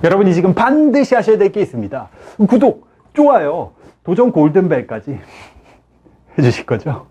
여러분이 지금 반드시 하셔야 될 게 있습니다. 구독, 좋아요, 도전 골든벨까지 해주실 거죠?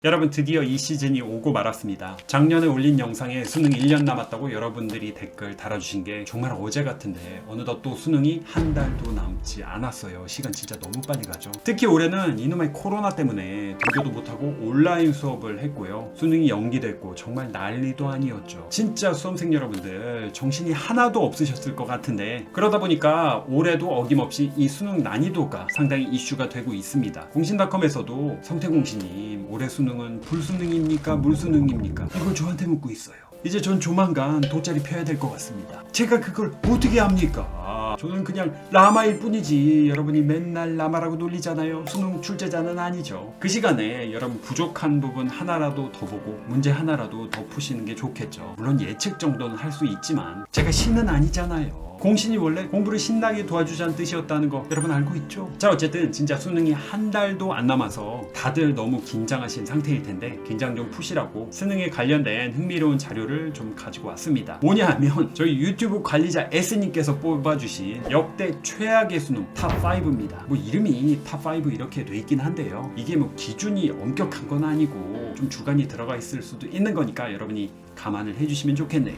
여러분, 드디어 이 시즌이 오고 말았습니다. 작년에 올린 영상에 수능 1년 남았다고 여러분들이 댓글 달아주신 게 정말 어제 같은데 어느덧 또 수능이 한 달도 남지 않았어요. 시간 진짜 너무 빨리 가죠. 특히 올해는 이놈의 코로나 때문에 등교도 못하고 온라인 수업을 했고요. 수능이 연기됐고 정말 난리도 아니었죠. 진짜 수험생 여러분들 정신이 하나도 없으셨을 것 같은데, 그러다 보니까 올해도 어김없이 이 수능 난이도가 상당히 이슈가 되고 있습니다. 공신닷컴에서도 성태공신님, 올해 수능은 불수능입니까? 물수능입니까? 이걸 저한테 묻고 있어요. 이제 전 조만간 돗자리 펴야 될 것 같습니다. 제가 그걸 어떻게 합니까? 저는 그냥 라마일 뿐이지. 여러분이 맨날 라마라고 놀리잖아요. 수능 출제자는 아니죠. 그 시간에 여러분 부족한 부분 하나라도 더 보고 문제 하나라도 더 푸시는 게 좋겠죠. 물론 예측 정도는 할 수 있지만 제가 신은 아니잖아요. 공신이 원래 공부를 신나게 도와주자는 뜻이었다는 거 여러분 알고 있죠? 자, 어쨌든 진짜 수능이 한 달도 안 남아서 다들 너무 긴장하신 상태일 텐데 긴장 좀 푸시라고 수능에 관련된 흥미로운 자료를 좀 가지고 왔습니다. 뭐냐 하면 저희 유튜브 관리자 S님께서 뽑아주신 역대 최악의 수능 탑5입니다. 뭐 이름이 탑5 이렇게 돼 있긴 한데요. 이게 뭐 기준이 엄격한 건 아니고 좀 주관이 들어가 있을 수도 있는 거니까 여러분이 감안을 해주시면 좋겠네요.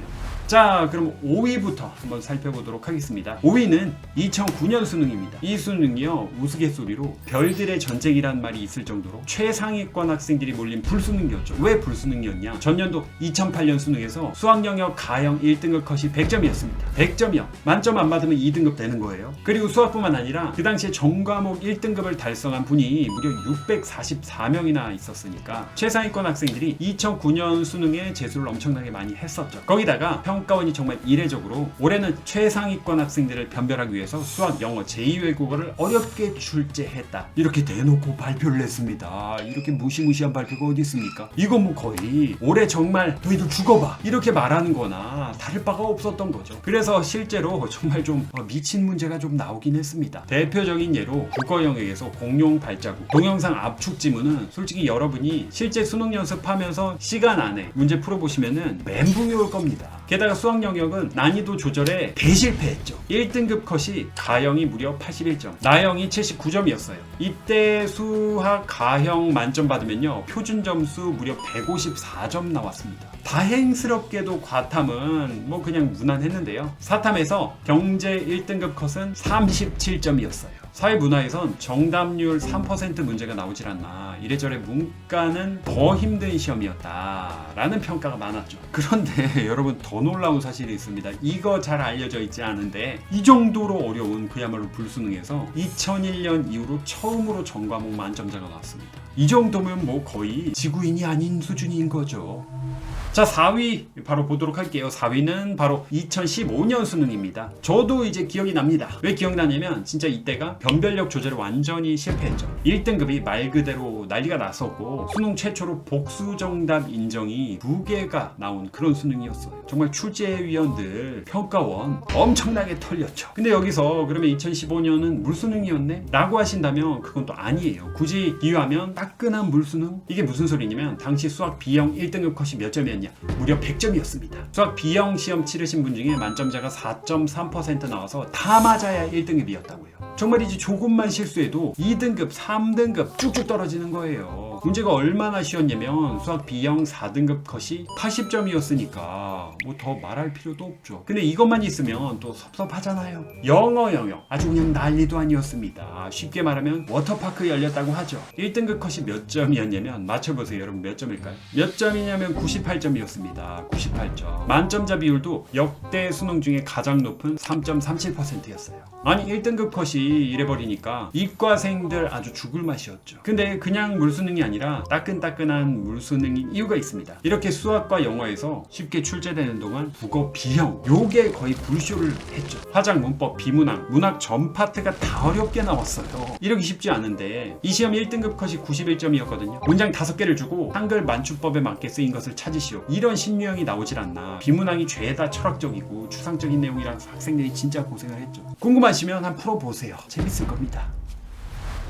자, 그럼 5위부터 한번 살펴보도록 하겠습니다. 5위는 2009년 수능입니다. 이 수능이요, 우스갯소리로 별들의 전쟁이란 말이 있을 정도로 최상위권 학생들이 몰린 불수능이었죠. 왜 불수능이었냐? 전년도 2008년 수능에서 수학 영역 가형 1등급 컷이 100점이었습니다. 100점이요. 만점 안 받으면 2등급 되는 거예요. 그리고 수학뿐만 아니라 그 당시에 전과목 1등급을 달성한 분이 무려 644명이나 있었으니까 최상위권 학생들이 2009년 수능에 재수를 엄청나게 많이 했었죠. 거기다가 평가원이 정말 이례적으로 올해는 최상위권 학생들을 변별하기 위해서 수학, 영어, 제2외국어를 어렵게 출제했다, 이렇게 대놓고 발표를 했습니다. 이렇게 무시무시한 발표가 어디 있습니까? 이건 뭐 거의 올해 정말 너희들 죽어봐 이렇게 말하는 거나 다를 바가 없었던 거죠. 그래서 실제로 정말 좀 미친 문제가 좀 나오긴 했습니다. 대표적인 예로 국어 영역에서 공룡 발자국, 동영상 압축 지문은 솔직히 여러분이 실제 수능 연습하면서 시간 안에 문제 풀어보시면은 멘붕이 올 겁니다. 게다가 수학 영역은 난이도 조절에 대실패했죠. 1등급 컷이 가형이 무려 81점, 나형이 79점이었어요. 이때 수학 가형 만점 받으면요, 표준 점수 무려 154점 나왔습니다. 다행스럽게도 과탐은 뭐 그냥 무난했는데요. 사탐에서 경제 1등급 컷은 37점이었어요. 사회문화에선 정답률 3% 문제가 나오질 않나, 이래저래 문과는 더 힘든 시험이었다라는 평가가 많았죠. 그런데 여러분, 더 놀라운 사실이 있습니다. 이거 잘 알려져 있지 않은데 이 정도로 어려운 그야말로 불수능에서 2001년 이후로 처음으로 전과목 만점자가 나왔습니다. 이 정도면 뭐 거의 지구인이 아닌 수준인 거죠. 자, 4위 바로 보도록 할게요. 4위는 바로 2015년 수능입니다. 저도 이제 기억이 납니다. 왜 기억이 나냐면 진짜 이때가 변별력 조절에 완전히 실패했죠. 1등급이 말 그대로 난리가 났었고 수능 최초로 복수 정답 인정이 2개가 나온 그런 수능이었어요. 정말 출제위원들, 평가원 엄청나게 털렸죠. 근데 여기서 그러면 2015년은 물수능이었네? 라고 하신다면 그건 또 아니에요. 굳이 비유하면 따끈한 물수능? 이게 무슨 소리냐면 당시 수학 B형 1등급 컷이 몇 점이었냐? 무려 100점이었습니다. 수학 B형 시험 치르신 분 중에 만점자가 4.3% 나와서 다 맞아야 1등급이었다고요. 정말이지 조금만 실수해도 2등급, 3등급 쭉쭉 떨어지는 거예요. 문제가 얼마나 쉬웠냐면 수학 B형 4등급 컷이 80점이었으니까 뭐 더 말할 필요도 없죠. 근데 이것만 있으면 또 섭섭하잖아요. 영어 영역 아주 그냥 난리도 아니었습니다. 쉽게 말하면 워터파크 열렸다고 하죠. 1등급 컷이 몇 점이었냐면 맞춰보세요. 여러분, 몇 점일까요? 몇 점이냐면 98점이었습니다. 98점. 만점자 비율도 역대 수능 중에 가장 높은 3.37%였어요. 아니, 1등급 컷이 이래버리니까 이과생들 아주 죽을 맛이었죠. 근데 그냥 물수능이 아니라 따끈따끈한 물수능인 이유가 있습니다. 이렇게 수학과 영어에서 쉽게 출제되는 동안 국어 B형, 요게 거의 불쇼를 했죠. 화작, 문법, 비문학, 문학 전 파트가 다 어렵게 나왔어요. 이러기 쉽지 않은데 이 시험 1등급 컷이 91점이었거든요. 문장 5개를 주고 한글 만추법에 맞게 쓰인 것을 찾으시오, 이런 신유형이 나오질 않나. 비문학이 죄다 철학적이고 추상적인 내용이라 학생들이 진짜 고생을 했죠. 궁금하시면 한번 풀어보세요. 재밌을 겁니다.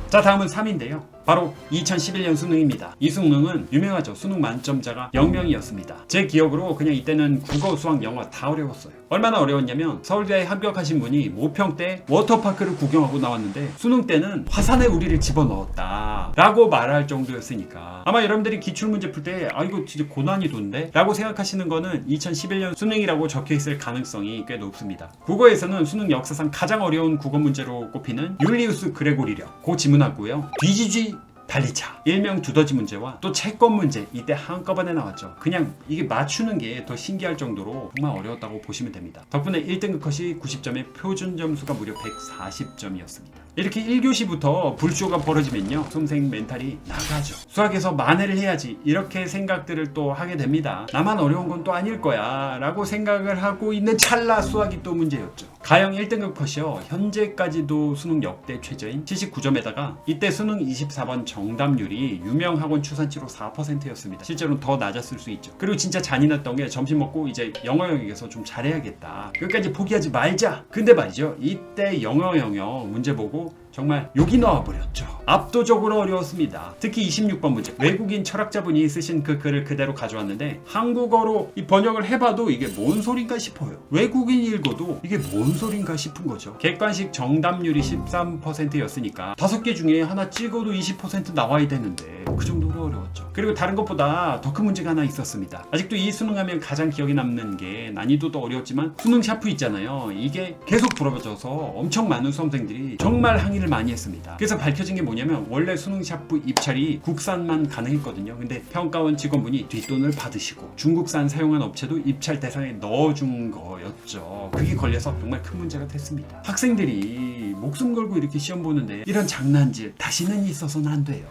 자, 다음은 3위인데요. 바로 2011년 수능입니다. 이 수능은 유명하죠. 수능 만점자가 0명이었습니다. 제 기억으로 그냥 이때는 국어, 수학, 영어 다 어려웠어요. 얼마나 어려웠냐면 서울대에 합격하신 분이 모평 때 워터파크를 구경하고 나왔는데 수능 때는 화산에 우리를 집어넣었다 라고 말할 정도였으니까 아마 여러분들이 기출문제 풀 때 아 이거 진짜 고난이도인데? 라고 생각하시는 거는 2011년 수능이라고 적혀있을 가능성이 꽤 높습니다. 국어에서는 수능 역사상 가장 어려운 국어 문제로 꼽히는 율리우스 그레고리력 고 지문하고요. 뒤지지 달리차, 일명 두더지 문제와 또 채권 문제 이때 한꺼번에 나왔죠. 그냥 이게 맞추는 게 더 신기할 정도로 정말 어려웠다고 보시면 됩니다. 덕분에 1등급 컷이 90점에 표준 점수가 무려 140점이었습니다. 이렇게 1교시부터 불쇼가 벌어지면요 수험생 멘탈이 나가죠. 수학에서 만회를 해야지 이렇게 생각들을 또 하게 됩니다. 나만 어려운 건 또 아닐 거야 라고 생각을 하고 있는 찰나 수학이 또 문제였죠. 가형 1등급 컷이요 현재까지도 수능 역대 최저인 79점에다가 이때 수능 24번 정답률이 유명 학원 추산치로 4%였습니다. 실제로는 더 낮았을 수 있죠. 그리고 진짜 잔인했던 게 점심 먹고 이제 영어 영역에서 좀 잘해야겠다. 여기까지 포기하지 말자. 근데 말이죠. 이때 영어 영역 문제 보고 정말 욕이 나와버렸죠. 압도적으로 어려웠습니다. 특히 26번 문제 외국인 철학자분이 쓰신 그 글을 그대로 가져왔는데 한국어로 이 번역을 해봐도 이게 뭔 소린가 싶어요. 외국인이 읽어도 이게 뭔 소린가 싶은 거죠. 객관식 정답률이 13%였으니까 5개 중에 하나 찍어도 20% 나와야 되는데 그 정도로 어려웠죠. 그리고 다른 것보다 더 큰 문제가 하나 있었습니다. 아직도 이 수능하면 가장 기억에 남는 게 난이도도 어려웠지만 수능 샤프 있잖아요. 이게 계속 부러져서 엄청 많은 수험생들이 정말 항의를 많이 했습니다. 그래서 밝혀진 게 뭐냐면 원래 수능 샤프 입찰이 국산만 가능했거든요. 근데 평가원 직원분이 뒷돈을 받으시고 중국산 사용한 업체도 입찰 대상에 넣어준 거였죠. 그게 걸려서 정말 큰 문제가 됐습니다. 학생들이 목숨 걸고 이렇게 시험 보는데 이런 장난질 다시는 있어서는 안 돼요.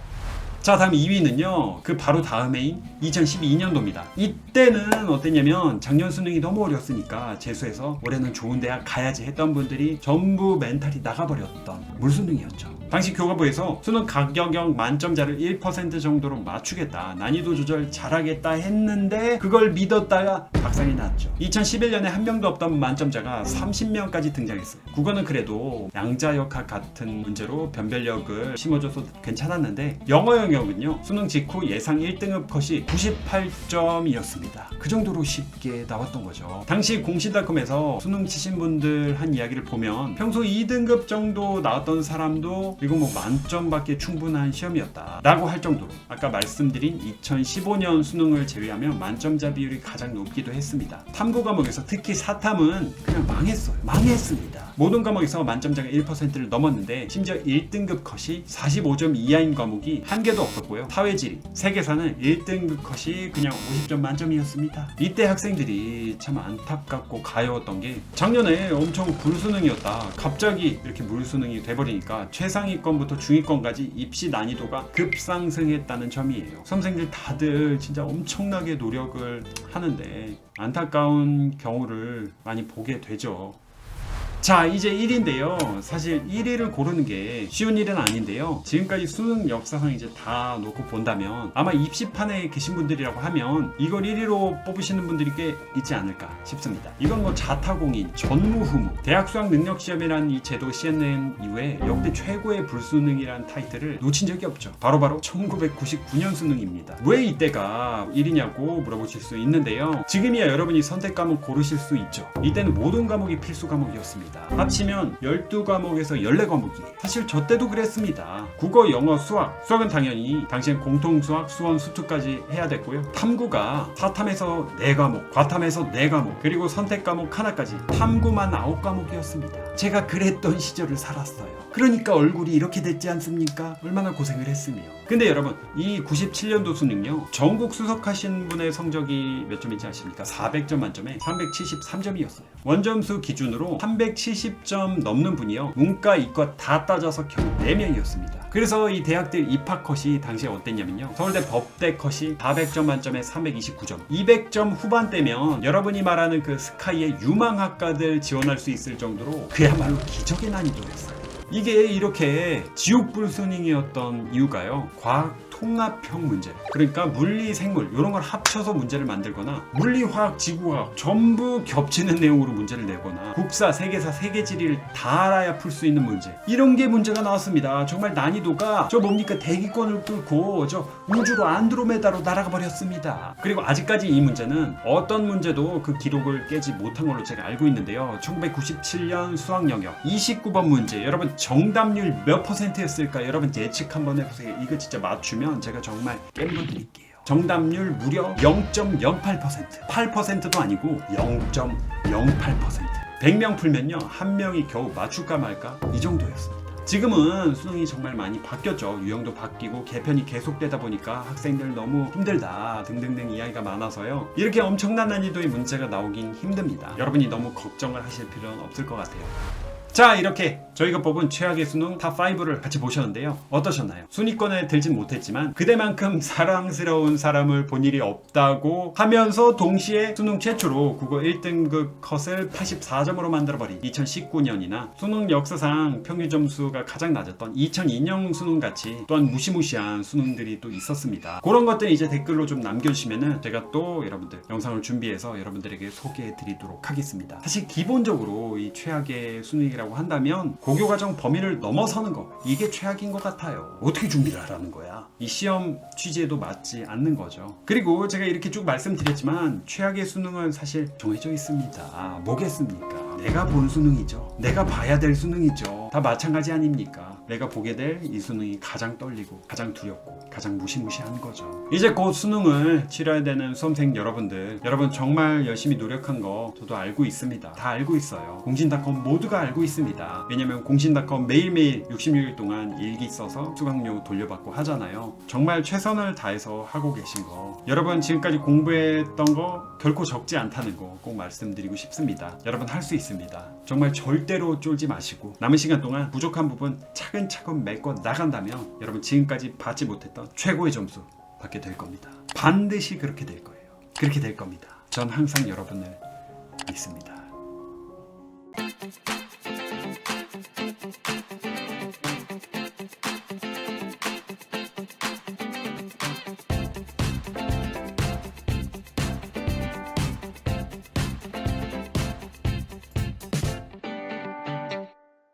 자, 다음 2위는요 그 바로 다음 해인 2012년도입니다. 이때는 어땠냐면 작년 수능이 너무 어려웠으니까 재수해서 올해는 좋은 대학 가야지 했던 분들이 전부 멘탈이 나가버렸던 물수능이었죠. 당시 교과부에서 수능 가격형 만점자를 1% 정도로 맞추겠다, 난이도 조절 잘하겠다 했는데 그걸 믿었다가 박살이 났죠. 2011년에 한 명도 없던 만점자가 30명까지 등장했어요. 국어는 그래도 양자역학 같은 문제로 변별력을 심어줘서 괜찮았는데 영어 영역은요 수능 직후 예상 1등급 컷이 98점이었습니다. 그 정도로 쉽게 나왔던 거죠. 당시 공시닷컴에서 수능 치신 분들 한 이야기를 보면 평소 2등급 정도 나왔던 사람도 이거 뭐 만점밖에 충분한 시험이었다 라고 할 정도로 아까 말씀드린 2015년 수능을 제외하면 만점자 비율이 가장 높기도 했습니다. 탐구 과목에서 특히 사탐은 그냥 망했습니다. 모든 과목에서 만점자가 1%를 넘었는데 심지어 1등급 컷이 45점 이하인 과목이 한 개도 없었고요. 사회지리, 세계사는 1등급 컷이 그냥 50점 만점이었습니다. 이때 학생들이 참 안타깝고 가여웠던 게 작년에 엄청 불수능이었다 갑자기 이렇게 물수능이 돼버리니까 최상위권부터 중위권까지 입시 난이도가 급상승했다는 점이에요. 수험생들 다들 진짜 엄청나게 노력을 하는데 안타까운 경우를 많이 보게 되죠. 자, 이제 1위인데요. 사실 1위를 고르는 게 쉬운 일은 아닌데요. 지금까지 수능 역사상 이제 다 놓고 본다면 아마 입시판에 계신 분들이라고 하면 이걸 1위로 뽑으시는 분들이 꽤 있지 않을까 싶습니다. 이건 뭐 자타공인, 전무후무, 대학 수학 능력 시험이라는 이 제도 시행된 이후에 역대 최고의 불수능이라는 타이틀을 놓친 적이 없죠. 바로 1999년 수능입니다. 왜 이때가 1위냐고 물어보실 수 있는데요. 지금이야 여러분이 선택 과목 고르실 수 있죠. 이때는 모든 과목이 필수 과목이었습니다. 합치면 12과목에서 14과목이 사실 저 때도 그랬습니다. 국어, 영어, 수학은 당연히 당시엔 공통수학, 수원, 수투까지 해야 됐고요. 탐구가 사탐에서 4과목, 과탐에서 4과목, 그리고 선택과목 하나까지 탐구만 9과목이었습니다. 제가 그랬던 시절을 살았어요. 그러니까 얼굴이 이렇게 됐지 않습니까? 얼마나 고생을 했으며. 근데 여러분 이 97년도 수능요 전국 수석하신 분의 성적이 몇 점인지 아십니까? 400점 만점에 373점이었어요. 원점수 기준으로 370점 넘는 분이요 문과, 이과 다 따져서 겨우 4명이었습니다. 그래서 이 대학들 입학 컷이 당시에 어땠냐면요 서울대 법대 컷이 400점 만점에 329점, 200점 후반대면 여러분이 말하는 그 스카이의 유망학과들 지원할 수 있을 정도로 그야말로 기적의 난이도였어요. 이게 이렇게 지옥불수능이었던 이유가요 과학 통합형 문제, 그러니까 물리, 생물 이런 걸 합쳐서 문제를 만들거나 물리, 화학, 지구과학 전부 겹치는 내용으로 문제를 내거나 국사, 세계사, 세계지리를 다 알아야 풀 수 있는 문제, 이런 게 문제가 나왔습니다. 정말 난이도가 저 뭡니까 대기권을 뚫고 저 우주로 안드로메다로 날아가 버렸습니다. 그리고 아직까지 이 문제는 어떤 문제도 그 기록을 깨지 못한 걸로 제가 알고 있는데요. 1997년 수학 영역 29번 문제, 여러분 정답률 몇 %였을까? 여러분 예측 한번 해보세요. 이거 진짜 맞추면 제가 정말 깸번 드릴게요. 정답률 무려 0.08%, 8%도 아니고 0.08%. 100명 풀면요 한 명이 겨우 맞출까 말까 이 정도였습니다. 지금은 수능이 정말 많이 바뀌었죠. 유형도 바뀌고 개편이 계속되다 보니까 학생들 너무 힘들다 등등등 이야기가 많아서요, 이렇게 엄청난 난이도의 문제가 나오긴 힘듭니다. 여러분이 너무 걱정을 하실 필요는 없을 것 같아요. 자, 이렇게 저희가 뽑은 최악의 수능 탑5를 같이 보셨는데요. 어떠셨나요? 순위권에 들진 못했지만 그대만큼 사랑스러운 사람을 본 일이 없다고 하면서 동시에 수능 최초로 국어 1등급 컷을 84점으로 만들어버린 2019년이나 수능 역사상 평균 점수가 가장 낮았던 2002년 수능같이 또한 무시무시한 수능들이 또 있었습니다. 그런 것들 이제 댓글로 좀 남겨주시면은 제가 또 여러분들 영상을 준비해서 여러분들에게 소개해드리도록 하겠습니다. 사실 기본적으로 이 최악의 수능이라고 한다면 고교과정 범위를 넘어서는 거, 이게 최악인 것 같아요. 어떻게 준비를 하라는 거야? 이 시험 취지에도 맞지 않는 거죠. 그리고 제가 이렇게 쭉 말씀드렸지만 최악의 수능은 사실 정해져 있습니다. 뭐겠습니까? 내가 본 수능이죠. 내가 봐야 될 수능이죠. 다 마찬가지 아닙니까? 내가 보게 될 이 수능이 가장 떨리고 가장 두렵고 가장 무시무시한 거죠. 이제 곧 수능을 치러야 되는 수험생 여러분들, 여러분 정말 열심히 노력한 거 저도 알고 있습니다. 다 알고 있어요. 공신닷컴 모두가 알고 있습니다. 왜냐면 공신닷컴 매일매일 66일 동안 일기 써서 수강료 돌려받고 하잖아요. 정말 최선을 다해서 하고 계신 거, 여러분 지금까지 공부했던 거 결코 적지 않다는 거 꼭 말씀드리고 싶습니다. 여러분 할 수 있습니다. 정말 절대로 쫄지 마시고 남은 시간 동안 부족한 부분 차근차근 메꿔 나간다면 여러분 지금까지 받지 못했던 최고의 점수 받게 될 겁니다. 반드시 그렇게 될 거예요. 그렇게 될 겁니다. 전 항상 여러분을 믿습니다.